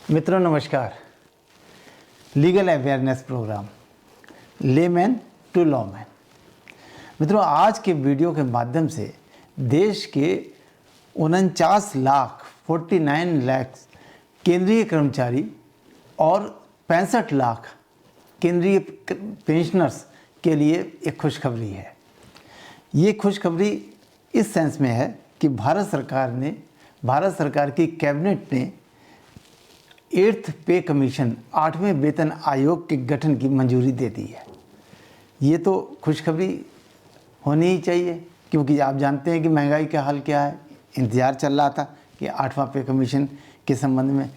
मित्रों नमस्कार। Legal awareness programme layman to lawman. मित्रों, आज के वीडियो के माध्यम से देश के 49 लाख केंद्रीय कर्मचारी और 65 लाख केंद्रीय पेंशनर्स के लिए एक खुशखबरी है। ये खुशखबरी इस सेंस में है कि भारत सरकार की कैबिनेट ने 8th पे कमीशन 8वें वेतन आयोग के गठन की मंजूरी दे दी है। ये तो खुशखबरी होनी ही चाहिए, क्योंकि आप जानते हैं कि महंगाई का हाल क्या है। इंतज़ार चल रहा था कि 8वां पे कमीशन के संबंध में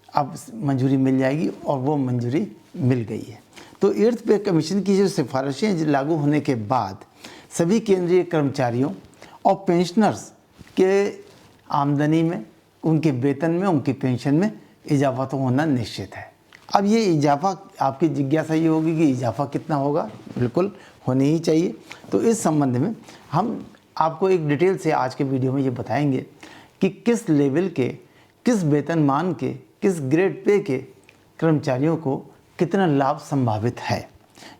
अब मंजूरी मिल जाएगी, और वो मंजूरी मिल गई है। तो 8th पे कमीशन की जो सिफारिशें लागू होने के बाद सभी केंद्रीय कर्मचारियों और पेंशनर्स के आमदनी में, उनके वेतन में, उनकी पेंशन में इजाफा तो होना निश्चित है। अब ये इजाफा, आपकी जिज्ञासा ये होगी कि इजाफा कितना होगा। बिल्कुल होनी ही चाहिए। तो इस संबंध में हम आपको एक डिटेल से आज के वीडियो में ये बताएंगे कि किस लेवल के, किस वेतनमान के, किस ग्रेड पे के कर्मचारियों को कितना लाभ संभावित है।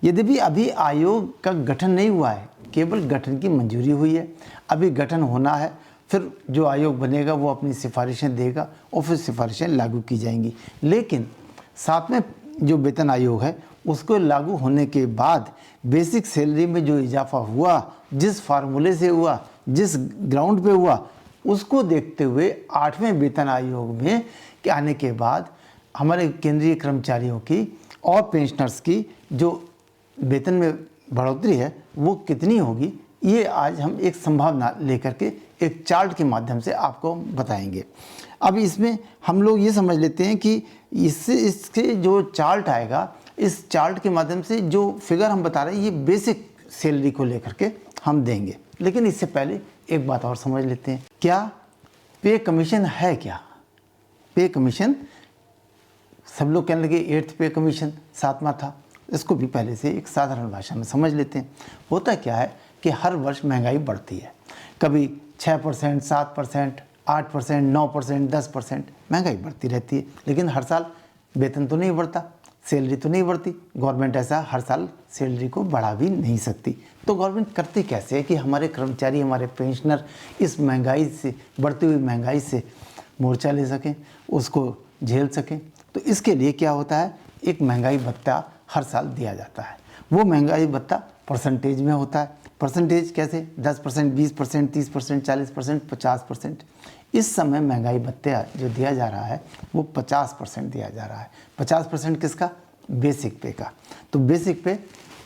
यद्यपि अभी आयोग का गठन नहीं हुआ है, केवल गठन की मंजूरी हुई है। अभी गठन होना है, फिर जो आयोग बनेगा वो अपनी सिफारिशें देगा और फिर सिफारिशें लागू की जाएंगी। लेकिन साथ में जो वेतन आयोग है उसको लागू होने के बाद बेसिक सैलरी में जो इजाफा हुआ, जिस फार्मूले से हुआ, जिस ग्राउंड पे हुआ, उसको देखते हुए 8वें वेतन आयोग में आने के बाद हमारे केंद्रीय कर्मचारियों की और पेंशनर्स की जो वेतन में बढ़ोतरी है वो कितनी होगी, ये आज हम एक संभावना लेकर के एक चार्ट के माध्यम से आपको बताएंगे। अब इसमें हम लोग ये समझ लेते हैं कि इसके जो चार्ट आएगा, इस चार्ट के माध्यम से जो फिगर हम बता रहे हैं ये बेसिक सैलरी को लेकर के हम देंगे। लेकिन इससे पहले एक बात और समझ लेते हैं, क्या पे कमीशन है क्या। पे कमीशन, सब लोग कहने लगे 8th पे कमीशन 7वां था। इसको भी पहले से एक साधारण भाषा में समझ लेते हैं। होता क्या है कि हर वर्ष महंगाई बढ़ती है। कभी 6%, 7%, 8%, 9%, 10% महंगाई बढ़ती रहती है। लेकिन हर साल वेतन तो नहीं बढ़ता, सैलरी तो नहीं बढ़ती। गवर्नमेंट ऐसा हर साल सैलरी को बढ़ा भी नहीं सकती। तो गवर्नमेंट करती कैसे है कि हमारे कर्मचारी, हमारे पेंशनर इस महंगाई से, बढ़ती हुई महंगाई से मोर्चा ले सकें, उसको झेल सकें। तो इसके लिए क्या होता है, एक महंगाई भत्ता हर साल दिया जाता है। वो महंगाई भत्ता परसेंटेज में होता है। परसेंटेज कैसे, 10%, 20%, 30%, 40%, 50%। इस समय महंगाई भत्ता जो दिया जा रहा है वो 50% दिया जा रहा है। 50% किसका, बेसिक पे का। तो बेसिक पे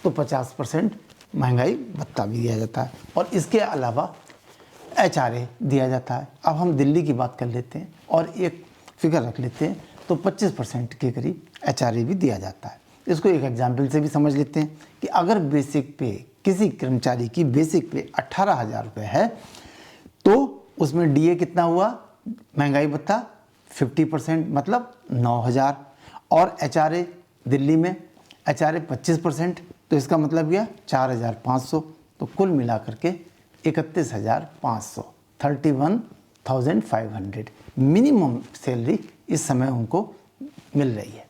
तो 50% महंगाई भत्ता भी दिया जाता है, और इसके अलावा HRA दिया जाता है। अब हम दिल्ली की बात कर लेते हैं और एक फिगर रख लेते हैं, तो 25% के करीब HRA भी दिया जाता है। इसको एक एग्जाम्पल से भी समझ लेते हैं कि अगर बेसिक पे, किसी कर्मचारी की बेसिक पे 18,000 रुपये है, तो उसमें DA कितना हुआ, महंगाई भत्ता 50%, मतलब 9,000। और HRA दिल्ली में HRA 25%, तो इसका मतलब क्या, 4,500। तो कुल मिलाकर के 31,500, 31,500 मिनिमम सैलरी इस समय उनको मिल रही है।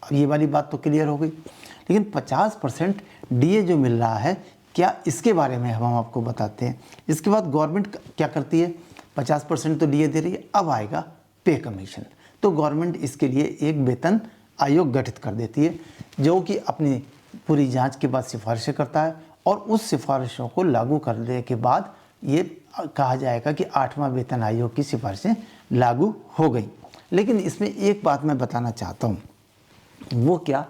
अब ये वाली बात तो क्लियर हो गई। लेकिन 50% DA जो मिल रहा है, क्या इसके बारे में हम आपको बताते हैं। इसके बाद गवर्नमेंट क्या करती है, 50% तो DA दे रही है, अब आएगा पे कमीशन। तो गवर्नमेंट इसके लिए एक वेतन आयोग गठित कर देती है, जो कि अपनी पूरी जांच के बाद सिफारिशें करता है, और उस सिफारिशों को लागू करने के बाद ये कहा जाएगा कि 8वां वेतन आयोग की सिफारिशें लागू हो गई। लेकिन इसमें एक बात मैं बताना चाहता हूँ, वो क्या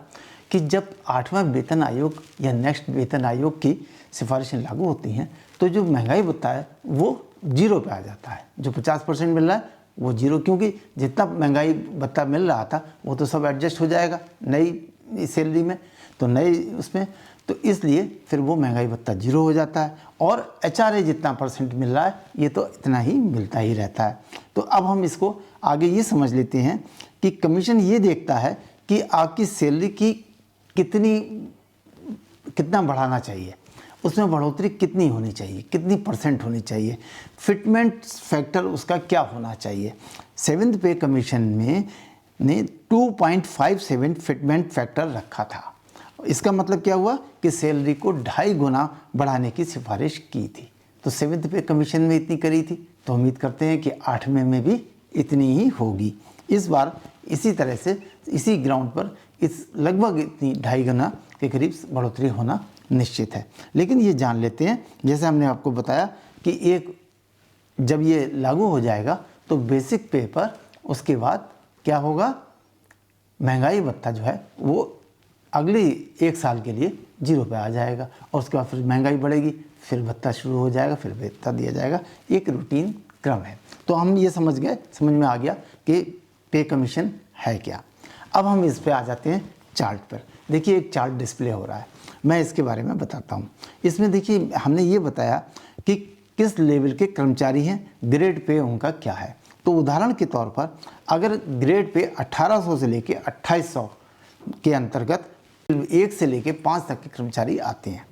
कि जब 8वां वेतन आयोग या नेक्स्ट वेतन आयोग की सिफारिशें लागू होती हैं, तो जो महंगाई भत्ता है वो 0 पे आ जाता है। जो 50% मिल रहा है वो 0, क्योंकि जितना महंगाई भत्ता मिल रहा था वो तो सब एडजस्ट हो जाएगा नई सैलरी में, तो नई उसमें, तो इसलिए फिर वो महंगाई भत्ता 0 हो जाता है। और HRA जितना % मिल रहा है ये तो इतना ही मिलता ही रहता है। तो अब हम इसको आगे ये समझ लेते हैं कि कमीशन ये देखता है कि आपकी सैलरी की कितना बढ़ाना चाहिए, उसमें बढ़ोतरी कितनी होनी चाहिए, कितनी % होनी चाहिए, फिटमेंट फैक्टर उसका क्या होना चाहिए। 7th पे कमीशन में ने 2.57 फिटमेंट फैक्टर रखा था। इसका मतलब क्या हुआ कि सैलरी को 2.5 गुना बढ़ाने की सिफारिश की थी। तो 7th पे कमीशन में इतनी करी थी, तो उम्मीद करते हैं कि 8वें में भी इतनी ही होगी। इस बार इसी तरह से इसी ग्राउंड पर इस लगभग इतनी 2.5 गुना के करीब बढ़ोतरी होना निश्चित है। लेकिन ये जान लेते हैं, जैसे हमने आपको बताया कि एक जब ये लागू हो जाएगा तो बेसिक पे पर उसके बाद क्या होगा, महंगाई भत्ता जो है वो अगले 1 साल के लिए 0 पे आ जाएगा और उसके बाद फिर महंगाई बढ़ेगी, फिर भत्ता शुरू हो जाएगा, फिर भत्ता दिया जाएगा। एक रूटीन क्रम है। तो हम ये समझ में आ गया कि पे कमीशन है क्या। अब हम इस पे आ जाते हैं चार्ट पर। देखिए एक चार्ट डिस्प्ले हो रहा है, मैं इसके बारे में बताता हूँ। इसमें देखिए हमने ये बताया कि किस लेवल के कर्मचारी हैं, ग्रेड पे उनका क्या है। तो उदाहरण के तौर पर अगर ग्रेड पे 1800 से लेके 2800 के अंतर्गत 1 से लेके 5 तक के कर्मचारी आते हैं।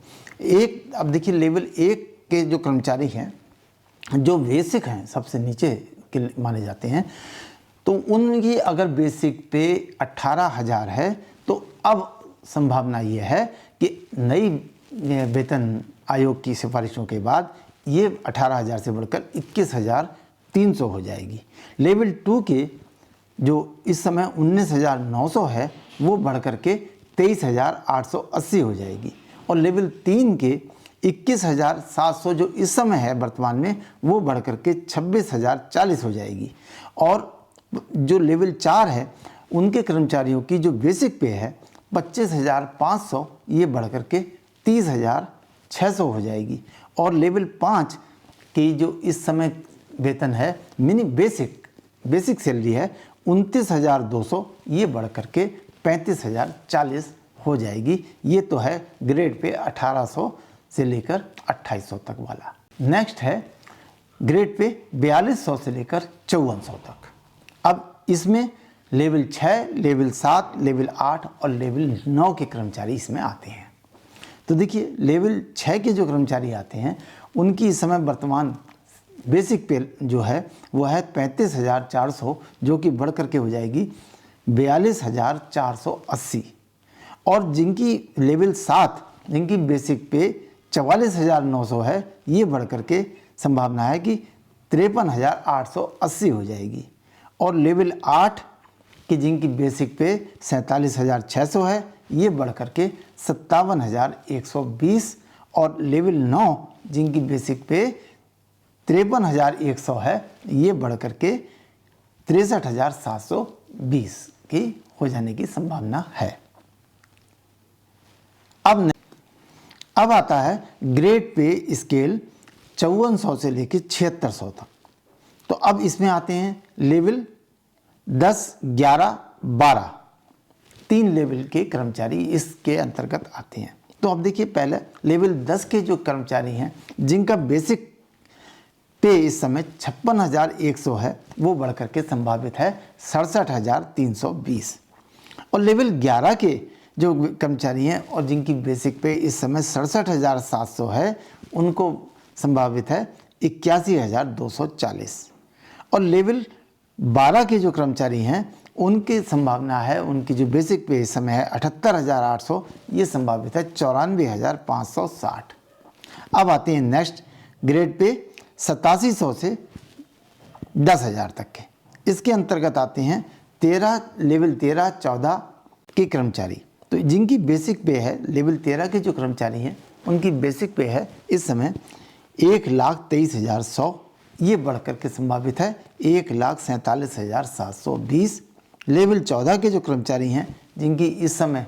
अब देखिए लेवल 1 के जो कर्मचारी हैं, जो बेसिक हैं, सबसे नीचे के माने जाते हैं, तो उनकी अगर बेसिक पे 18,000 है तो अब संभावना ये है कि नई वेतन आयोग की सिफारिशों के बाद ये 18,000 से बढ़कर 21,300 हो जाएगी। लेवल 2 के जो इस समय 19,900 है वो बढ़ कर के 23,880 हो जाएगी और लेवल 3 के 21,700 जो इस समय है वर्तमान में वो बढ़ कर के 26,040 हो जाएगी। और जो लेवल 4 है उनके कर्मचारियों की जो बेसिक पे है 25,500 ये बढ़ कर के 30,600 हो जाएगी। और लेवल 5 की जो इस समय वेतन है मिनी बेसिक सैलरी है 29,200 ये बढ़ कर के 35,040 हो जाएगी। ये तो है ग्रेड पे 1800 से लेकर 2800 तक वाला। नेक्स्ट है ग्रेड पे 4200 से लेकर 5400 तक। अब इसमें लेवल 6, लेवल 7, लेवल 8 और लेवल 9 के कर्मचारी इसमें आते हैं। तो देखिए लेवल 6 के जो कर्मचारी आते हैं उनकी इस समय वर्तमान बेसिक पे जो है वो है 35,400 जो कि बढ़ करके हो जाएगी 42,480। और जिनकी लेवल 7 जिनकी बेसिक पे 44,900 है ये बढ़ करके संभावना है कि 53,880 हो जाएगी। और लेवल 8 की जिनकी बेसिक पे 47,600 है ये बढ़ करके 57,120 और लेवल 9 जिनकी बेसिक पे 53,100 है ये बढ़ करके 63,720 की हो जाने की संभावना है। अब आता है ग्रेड पे स्केल 5400 से लेकर 7600 तक। तो अब इसमें आते हैं लेवल 10, 11, 12 3 लेवल के कर्मचारी इसके अंतर्गत आते हैं। तो अब देखिए पहले लेवल 10 के जो कर्मचारी हैं जिनका बेसिक पे इस समय 56,100 है वो बढ़ करके संभावित है 67,320। और लेवल 11 के जो कर्मचारी हैं और जिनकी बेसिक पे इस समय 67,700 है उनको संभावित है 81,240। और लेवल 12 के जो कर्मचारी हैं उनकी संभावना है, उनकी जो बेसिक पे इस समय है 78,800 ये संभावित है 94,560। अब आते हैं नेक्स्ट ग्रेड पे 8700 से 10,000 तक के। इसके अंतर्गत आते हैं लेवल 13, 14 के कर्मचारी। तो जिनकी बेसिक पे है लेवल 13 के जो कर्मचारी हैं उनकी बेसिक पे है इस समय 1,23,100 ये बढ़कर के संभावित है 1,47,720। लेवल 14 के जो कर्मचारी हैं जिनकी इस समय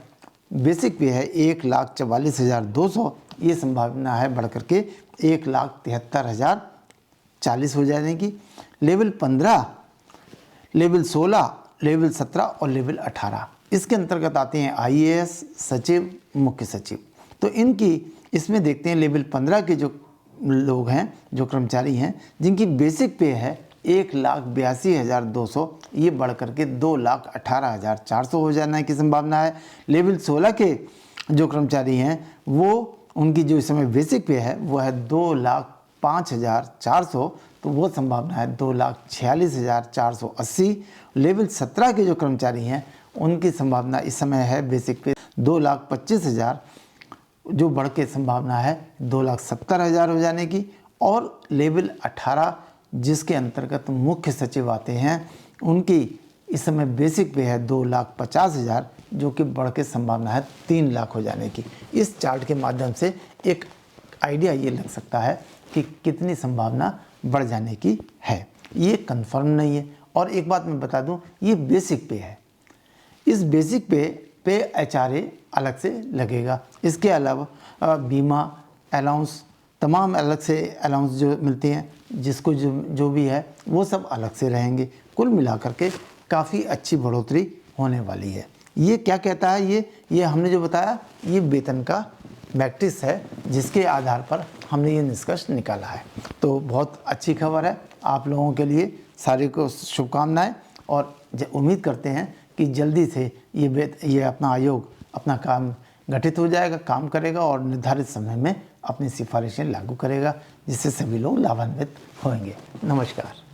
बेसिक पे है 1,44,200 ये संभावना है बढ़कर के 1,73,040 हो जाने की। लेवल 15, लेवल 16, लेवल 17 और लेवल 18 इसके अंतर्गत आते हैं IAS, सचिव, मुख्य सचिव। तो इनकी इसमें देखते हैं लेवल 15 के जो लोग हैं जो कर्मचारी हैं जिनकी बेसिक पे है 1,82,200 ये बढ़ करके 2,18,400 हो जाने की संभावना है। लेवल 16 के जो कर्मचारी हैं वो उनकी जो इस समय बेसिक पे है वो है 5,400, तो वो संभावना है 2,46,480। लेवल 17 के जो कर्मचारी हैं उनकी संभावना इस समय है बेसिक पे 2,25,000, जो बढ़ के संभावना है 2,70,000 हो जाने की। और लेवल 18 जिसके अंतर्गत मुख्य सचिव आते हैं उनकी इस समय बेसिक पे है 2,50,000, जो कि बढ़ के संभावना है 3 लाख हो जाने की। इस चार्ट के माध्यम से एक आइडिया ये लग सकता है कि कितनी संभावना बढ़ जाने की है। ये कंफर्म नहीं है। और एक बात मैं बता दूं, ये बेसिक पे है। इस बेसिक पे HRA अलग से लगेगा। इसके अलावा बीमा अलाउंस, तमाम अलग से अलाउंस जो मिलते हैं जिसको जो भी है वो सब अलग से रहेंगे। कुल मिलाकर के काफ़ी अच्छी बढ़ोतरी होने वाली है। ये क्या कहता है, ये हमने जो बताया ये वेतन का मैट्रिक्स है जिसके आधार पर हमने ये निष्कर्ष निकाला है। तो बहुत अच्छी खबर है आप लोगों के लिए। सारे को शुभकामनाएं और उम्मीद करते हैं कि जल्दी से ये अपना आयोग अपना काम गठित हो जाएगा, काम करेगा और निर्धारित समय में अपनी सिफारिशें लागू करेगा, जिससे सभी लोग लाभान्वित होंगे। नमस्कार।